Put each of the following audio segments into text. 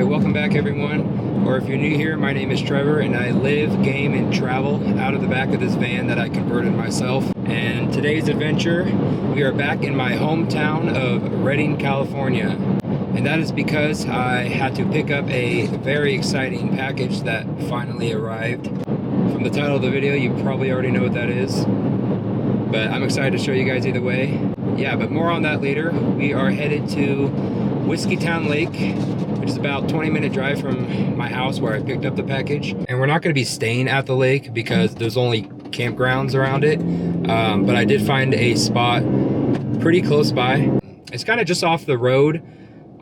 welcome back everyone. Or if you're new here, my name is Trevor and I live, game, and travel out of the back of this van that I converted myself. And today's adventure, we are back in my hometown of Redding, California. And that is because I had to pick up a very exciting package that finally arrived. From the title of the video, you probably already know what that is. But I'm excited to show you guys either way. Yeah, but more on that later. We are headed to Whiskeytown Lake, which is about a 20-minute drive from my house where I picked up the package. And we're not going to be staying at the lake because there's only campgrounds around it. But I did find a spot pretty close by. It's kind of just off the road,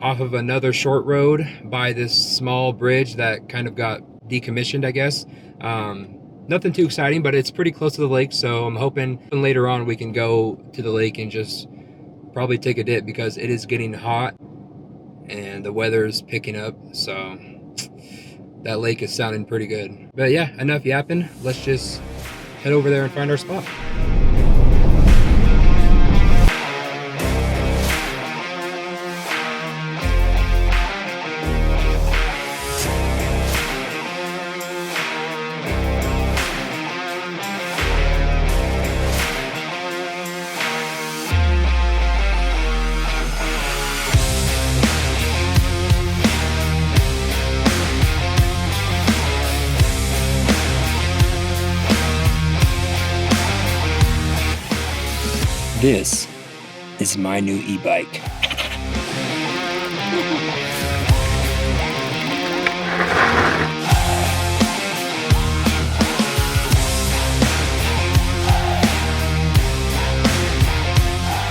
off of another short road by this small bridge that kind of got decommissioned, I guess. Nothing too exciting, but it's pretty close to the lake, so I'm hoping later on we can go to the lake and just probably take a dip because it is getting hot and the weather is picking up, so that lake is sounding pretty good. But yeah, enough yapping. Let's just head over there and find our spot. This is my new e-bike.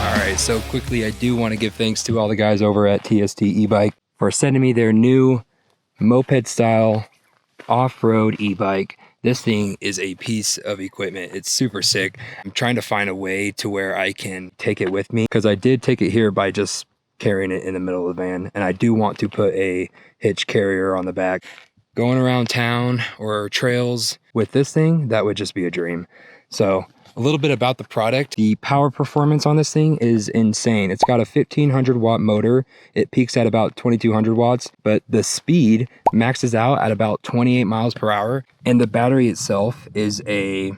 Alright, so quickly I do want to give thanks to all the guys over at TST e-bike for sending me their new moped style off-road e-bike. This thing is a piece of equipment. It's super sick. I'm trying to find a way to where I can take it with me because I did take it here by just carrying it in the middle of the van. And I do want to put a hitch carrier on the back. Going around town or trails with this thing, that would just be a dream. So a little bit about the product. The power performance on this thing is insane. It's got a 1500 watt motor. It peaks at about 2200 watts, but the speed maxes out at about 28 miles per hour. And the battery itself is a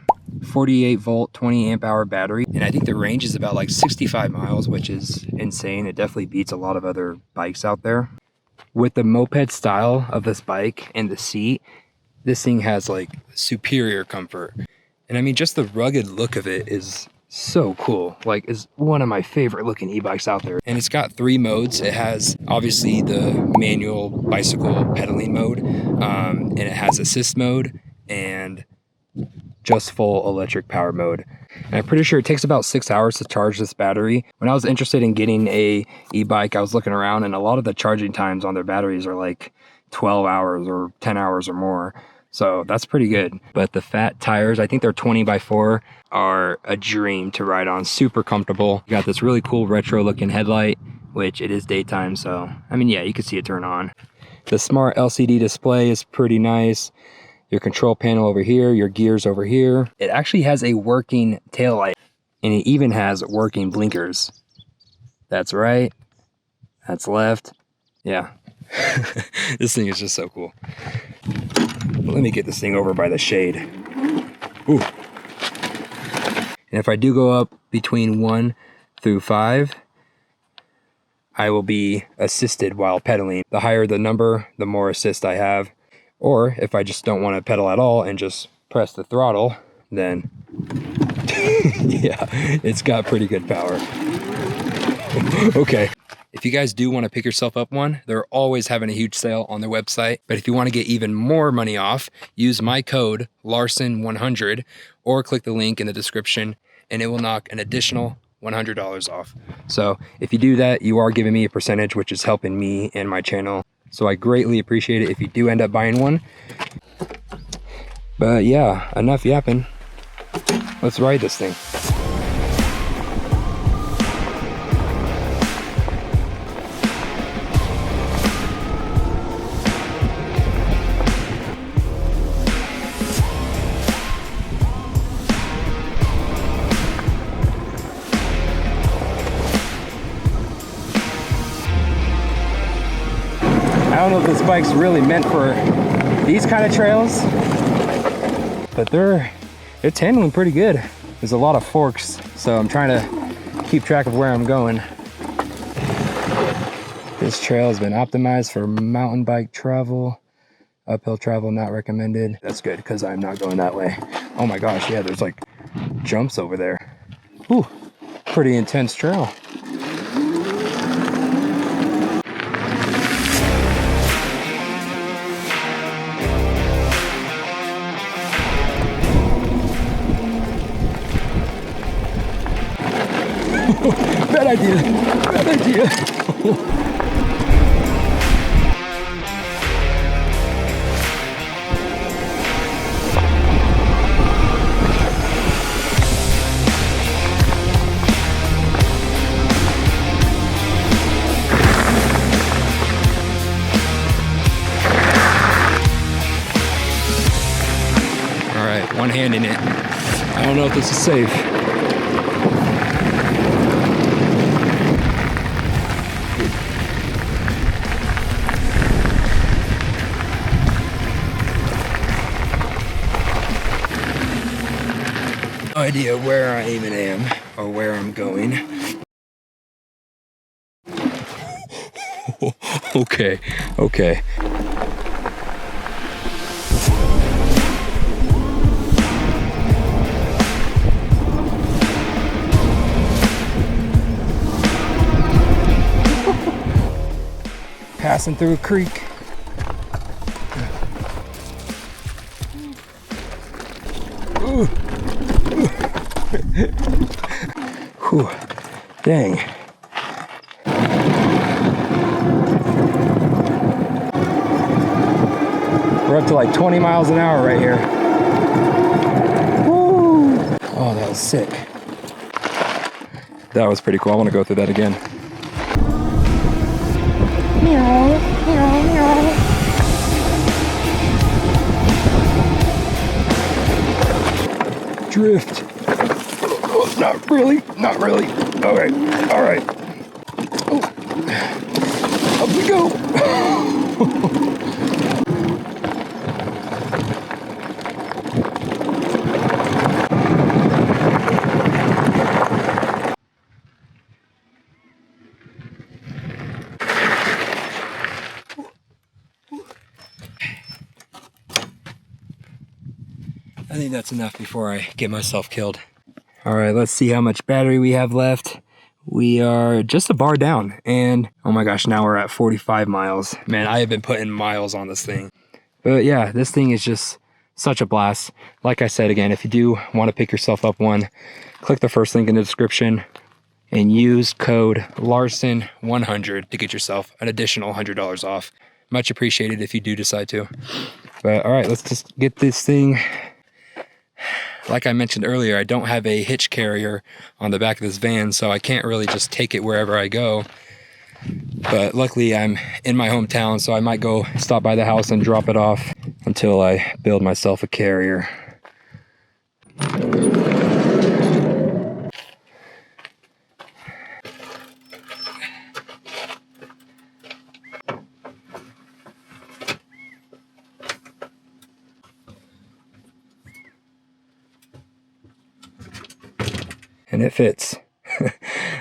48 volt, 20 amp hour battery. And I think the range is about like 65 miles, which is insane. It definitely beats a lot of other bikes out there. With the moped style of this bike and the seat, this thing has like superior comfort. And I mean, just the rugged look of it is so cool. Like, is one of my favorite looking e-bikes out there. And it's got 3 modes. It has obviously the manual bicycle pedaling mode, and it has assist mode and just full electric power mode. And I'm pretty sure it takes about 6 hours to charge this battery. When I was interested in getting a e-bike, I was looking around and a lot of the charging times on their batteries are like 12 hours or 10 hours or more. So that's pretty good. But the fat tires, I think they're 20x4, are a dream to ride on. Super comfortable. You got this really cool retro looking headlight, which it is daytime. So, I mean, yeah, you can see it turn on. The smart LCD display is pretty nice. Your control panel over here, your gears over here. It actually has a working taillight and it even has working blinkers. That's right. That's left. Yeah. This thing is just so cool. Let me get this thing over by the shade. Ooh. And if I do go up between 1 through 5, I will be assisted while pedaling. The higher the number, the more assist I have. Or if I just don't want to pedal at all and just press the throttle, then yeah, it's got pretty good power. Okay. If you guys do want to pick yourself up one, they're always having a huge sale on their website. But if you want to get even more money off, use my code Larson100 or click the link in the description and it will knock an additional $100 off. So if you do that, you are giving me a percentage, which is helping me and my channel. So I greatly appreciate it if you do end up buying one. But yeah, enough yapping. Let's ride this thing. don't know if this bike's really meant for these kind of trails, but it's handling pretty good. There's a lot of forks, so I'm trying to keep track of where I'm going. This trail has been optimized for mountain bike travel. Uphill travel not recommended. That's good, because I'm not going that way. Oh my gosh, yeah, there's like jumps over there. Whew, pretty intense trail. Bad idea, bad idea. All right, one hand in it. I don't know if this is safe. No idea where I even am or where I'm going. Okay, okay. Passing through a creek. Ooh. Whew. Dang. We're up to like 20 miles an hour right here. Woo. Oh, that was sick. That was pretty cool. I want to go through that again. Meow, meow, meow. Drift. Oh, not really, not really. All right, all right. Oh. Up we go. I think that's enough before I get myself killed. All right, let's see how much battery we have left. We are just a bar down, and oh my gosh, now we're at 45 miles. Man, I have been putting miles on this thing. But yeah, this thing is just such a blast. Like I said, again, if you do want to pick yourself up one, click the first link in the description and use code Larson100 to get yourself an additional $100 off. Much appreciated if you do decide to. But all right, let's just get this thing. Like I mentioned earlier, I don't have a hitch carrier on the back of this van, so I can't really just take it wherever I go. But luckily I'm in my hometown, so I might go stop by the house and drop it off until I build myself a carrier. And it fits.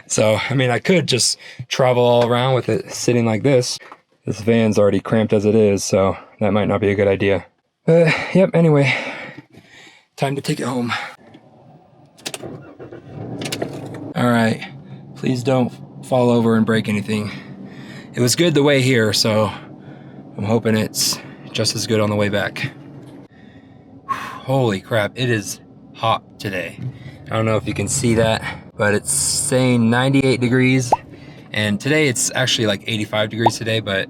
So, I mean, I could just travel all around with it sitting like this. This van's already cramped as it is, so that might not be a good idea. Yep, anyway, time to take it home. All right, please don't fall over and break anything. It was good the way here, so I'm hoping it's just as good on the way back. Holy crap, it is hot today. I don't know if you can see that, but it's saying 98 degrees. And today it's actually like 85 degrees today, but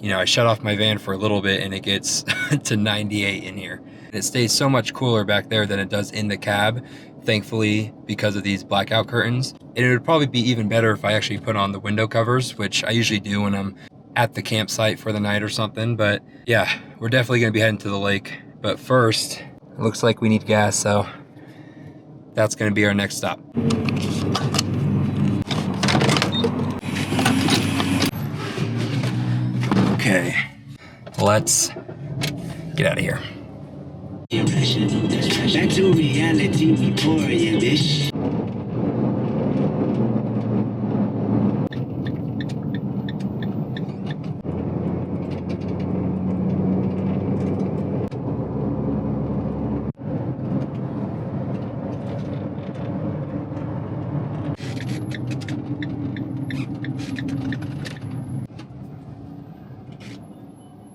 you know, I shut off my van for a little bit and it gets to 98 in here. And it stays so much cooler back there than it does in the cab, thankfully, because of these blackout curtains. And it would probably be even better if I actually put on the window covers, which I usually do when I'm at the campsite for the night or something. But yeah, we're definitely gonna be heading to the lake. But first, it looks like we need gas, so that's gonna be our next stop. Okay, let's get out of here. Back to reality before you, bitch.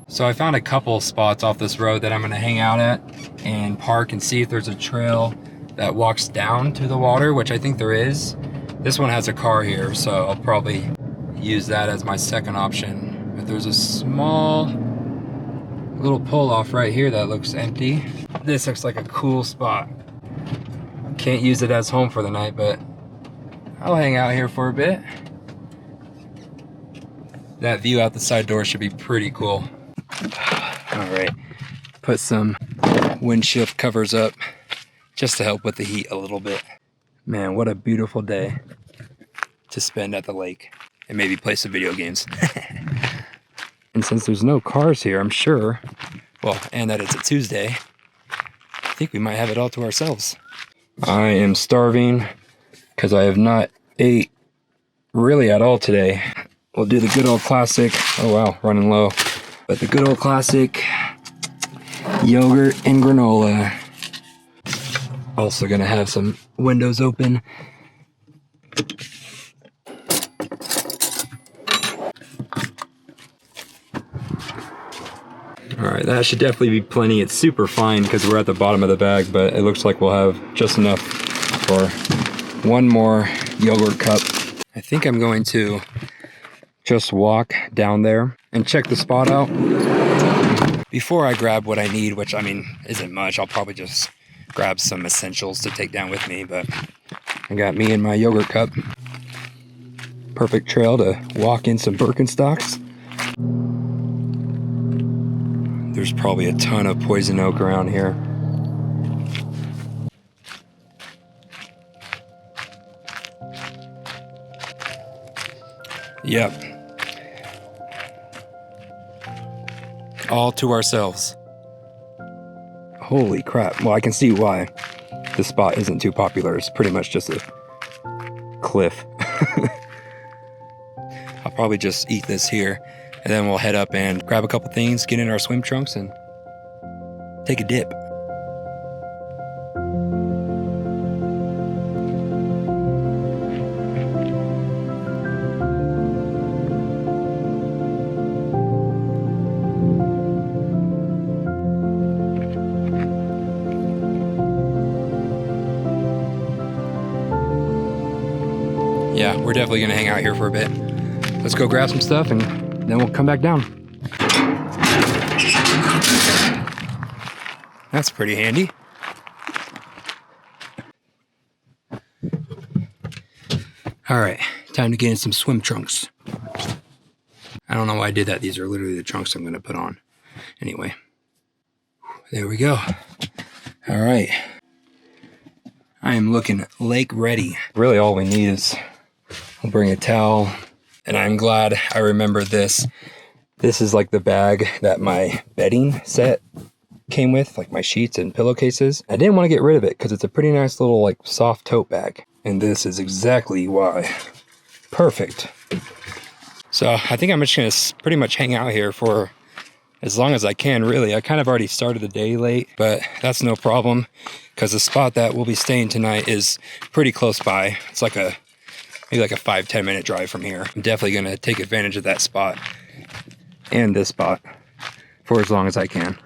So I found a couple spots off this road that I'm gonna hang out at and park and see if there's a trail that walks down to the water, which I think there is. This one has a car here, so I'll probably use that as my second option. But there's a small little pull off right here that looks empty. This looks like a cool spot. Can't use it as home for the night, but I'll hang out here for a bit. That view out the side door should be pretty cool. All right, put some windshield covers up just to help with the heat a little bit. Man, what a beautiful day to spend at the lake and maybe play some video games. And since there's no cars here, I'm sure, well, and that it's a Tuesday, I think we might have it all to ourselves. I am starving because I have not ate really at all today. We'll do the good old classic, oh wow, running low. But the good old classic yogurt and granola. Also gonna have some windows open. All right, that should definitely be plenty. It's super fine because we're at the bottom of the bag, but it looks like we'll have just enough for one more yogurt cup. I think I'm going to just walk down there and check the spot out before I grab what I need, which I mean isn't much. I'll probably just grab some essentials to take down with me, but I got me and my yogurt cup. Perfect trail to walk in some Birkenstocks. There's probably a ton of poison oak around here. Yep. All to ourselves. Holy crap. Well, I can see why this spot isn't too popular. It's pretty much just a cliff. I'll probably just eat this here, and then we'll head up and grab a couple things, get in our swim trunks, and take a dip. Yeah, we're definitely gonna hang out here for a bit. Let's go grab some stuff and then we'll come back down. That's pretty handy. All right, time to get in some swim trunks. I don't know why I did that. These are literally the trunks I'm gonna put on. Anyway, there we go. All right. I am looking lake ready. Really all we need is, I'll bring a towel, and I'm glad I remembered this. This is like the bag that my bedding set came with, like my sheets and pillowcases. I didn't want to get rid of it because it's a pretty nice little like soft tote bag. And this is exactly why. Perfect. So I think I'm just gonna pretty much hang out here for as long as I can, really. I kind of already started the day late, but that's no problem because the spot that we'll be staying tonight is pretty close by. It's like maybe like a 5-10 minute drive from here. I'm definitely gonna take advantage of that spot and this spot for as long as I can.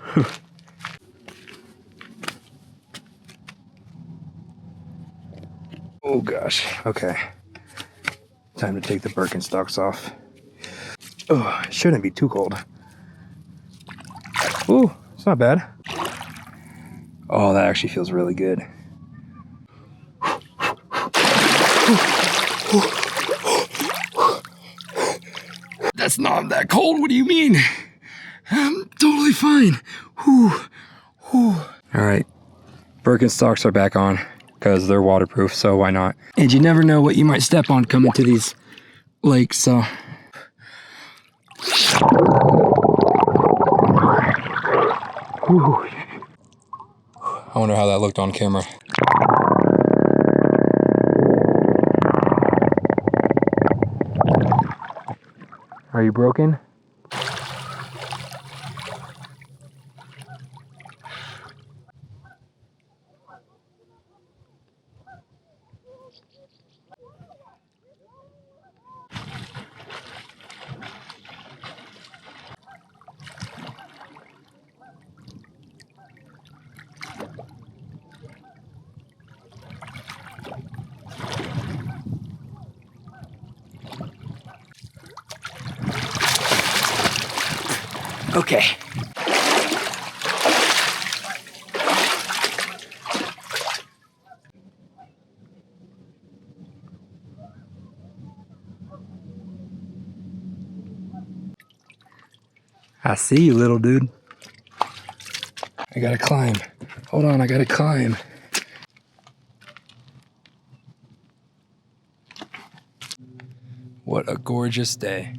Oh gosh, okay. Time to take the Birkenstocks off. Oh, it shouldn't be too cold. Ooh, it's not bad. Oh, that actually feels really good. That's not that cold, what do you mean? I'm totally fine. Whew. Whew. All right, Birkenstocks are back on because they're waterproof, so why not? And you never know what you might step on coming to these lakes, so. Whew. I wonder how that looked on camera. Are you broken? Okay. I see you, little dude. I gotta climb. Hold on, I gotta climb. What a gorgeous day.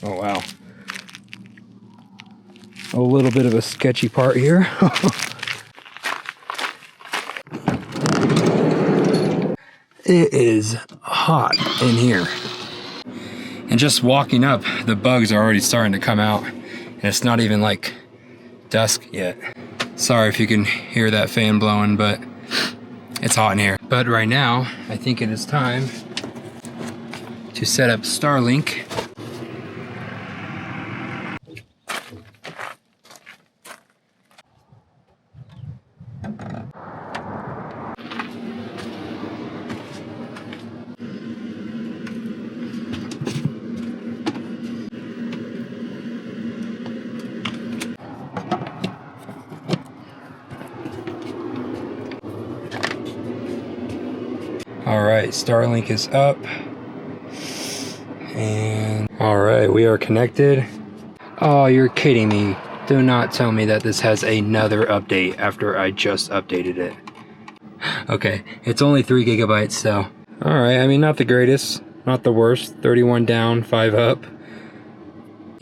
Oh, wow. A little bit of a sketchy part here. It is hot in here. And just walking up, the bugs are already starting to come out. And it's not even like dusk yet. Sorry if you can hear that fan blowing, but it's hot in here. But right now, I think it is time to set up Starlink. All right, Starlink is up. And all right, we are connected. Oh, you're kidding me. Do not tell me that this has another update after I just updated it. Okay, it's only 3 gigabytes, so. All right, I mean, not the greatest, not the worst. 31 down, 5 up.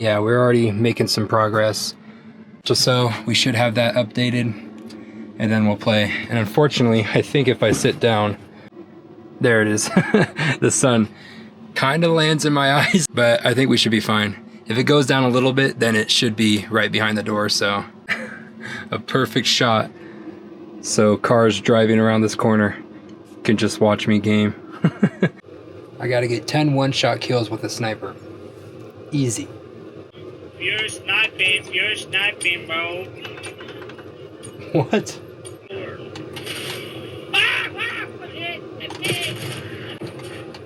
Yeah, we're already making some progress. Just so we should have that updated, and then we'll play. And unfortunately, I think if I sit down, there it is. The sun kind of lands in my eyes, but I think we should be fine. If it goes down a little bit, then it should be right behind the door, so. A perfect shot. So cars driving around this corner can just watch me game. I gotta get 10 one-shot kills with a sniper. Easy. You're sniping, bro. What?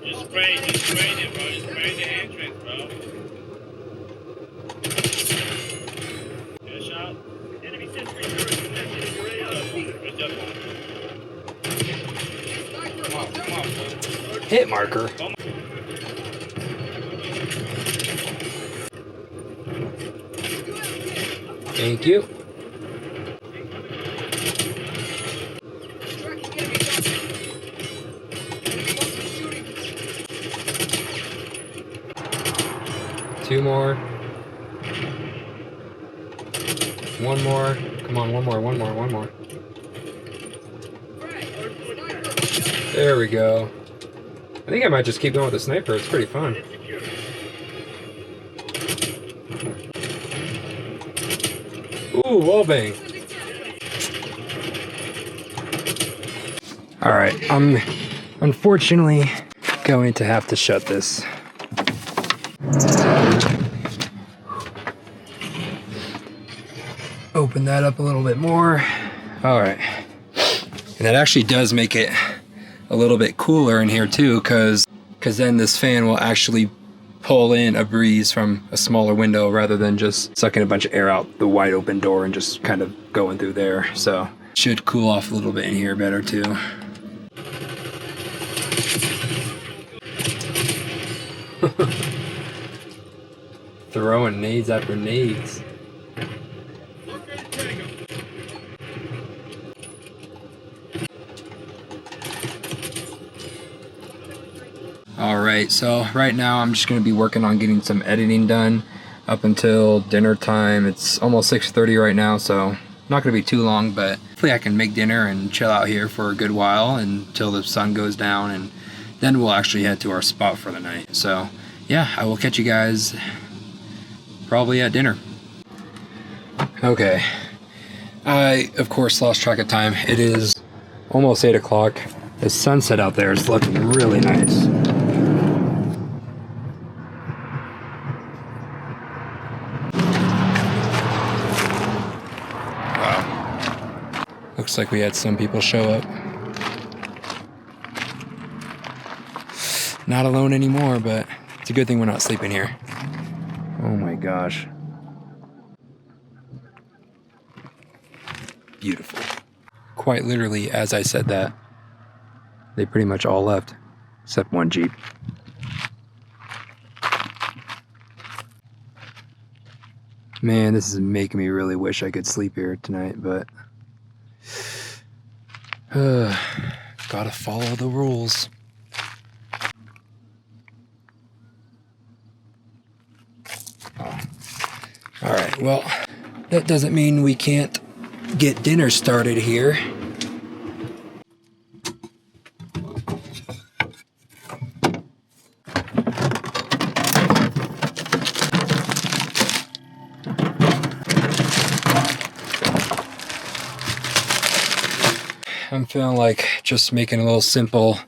Just spray it, bro. Just spray the entrance, bro. Good shot. Enemy sentry turret connected in your AO. Good job. Come on. Hit marker. Thank you. Two more. One more. Come on, one more. There we go. I think I might just keep going with the sniper. It's pretty fun. Ooh, wallbang. Alright, I'm unfortunately going to have to shut this. Open that up a little bit more. Alright. And that actually does make it a little bit cooler in here too, because then this fan will actually pull in a breeze from a smaller window rather than just sucking a bunch of air out the wide open door and just kind of going through there. So should cool off a little bit in here better too. Throwing nades after nades. Alright, so right now I'm just going to be working on getting some editing done up until dinner time. It's almost 6:30 right now, so not going to be too long, but hopefully I can make dinner and chill out here for a good while until the sun goes down, and then we'll actually head to our spot for the night. So yeah, I will catch you guys probably at dinner. Okay, I of course lost track of time. It is almost 8 o'clock. The sunset out there is looking really nice. Wow. Looks like we had some people show up. Not alone anymore, but it's a good thing we're not sleeping here. Oh my gosh. Beautiful. Quite literally, as I said that, they pretty much all left, except one Jeep. Man, this is making me really wish I could sleep here tonight, but gotta follow the rules. Alright, well, that doesn't mean we can't get dinner started here. I'm feeling like just making a little simple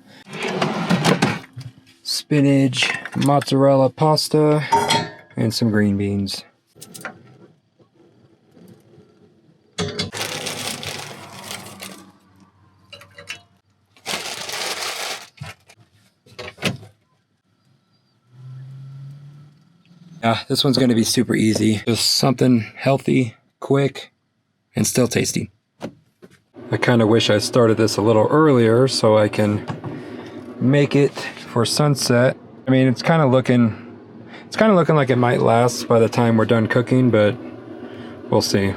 spinach, mozzarella pasta, and some green beans. This one's going to be super easy. Just something healthy, quick, and still tasty. I kind of wish I started this a little earlier so I can make it for sunset. I mean, it's kind of looking like it might last by the time we're done cooking, but we'll see.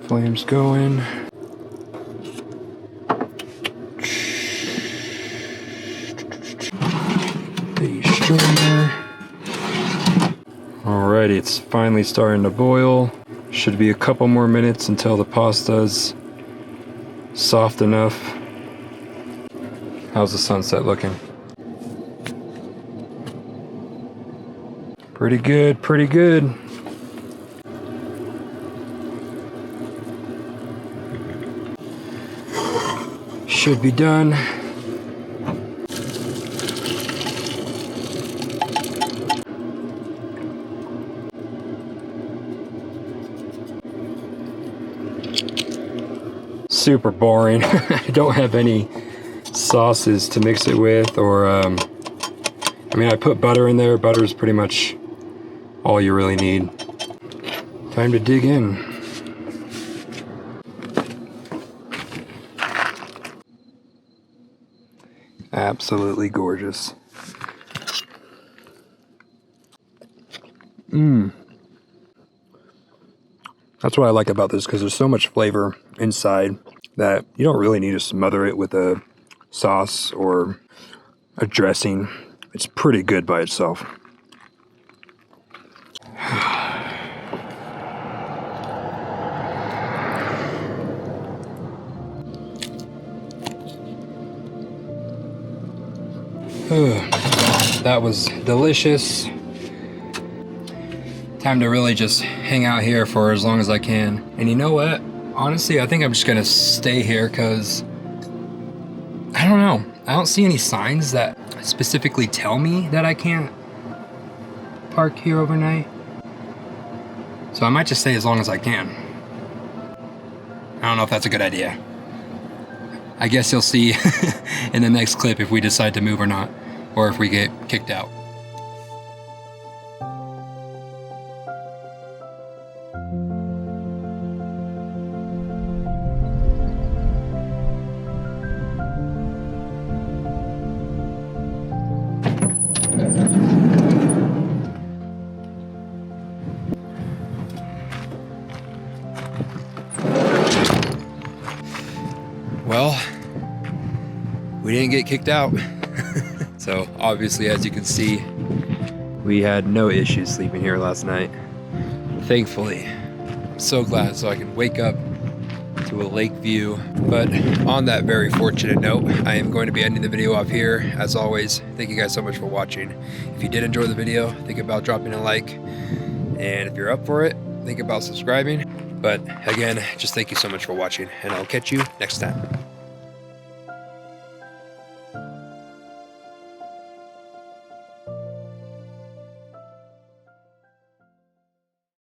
Flames going. Alrighty, it's finally starting to boil. Should be a couple more minutes until the pasta's soft enough. How's the sunset looking? Pretty good, pretty good. Should be done. Super boring. I don't have any sauces to mix it with, or I mean, I put butter in there. Butter is pretty much all you really need. Time to dig in. Absolutely gorgeous. That's what I like about this, because there's so much flavor inside that you don't really need to smother it with a sauce or a dressing. It's pretty good by itself. That was delicious. Time to really just hang out here for as long as I can. And you know what? Honestly, I think I'm just gonna stay here because I don't know. I don't see any signs that specifically tell me that I can't park here overnight. So I might just stay as long as I can. I don't know if that's a good idea. I guess you'll see in the next clip if we decide to move or not, or if we get kicked out. Well, we didn't get kicked out. So obviously, as you can see, we had no issues sleeping here last night. Thankfully, I'm so glad so I can wake up to a lake view. But on that very fortunate note, I am going to be ending the video off here. As always, thank you guys so much for watching. If you did enjoy the video, think about dropping a like. And if you're up for it, think about subscribing. But again, just thank you so much for watching, and I'll catch you next time.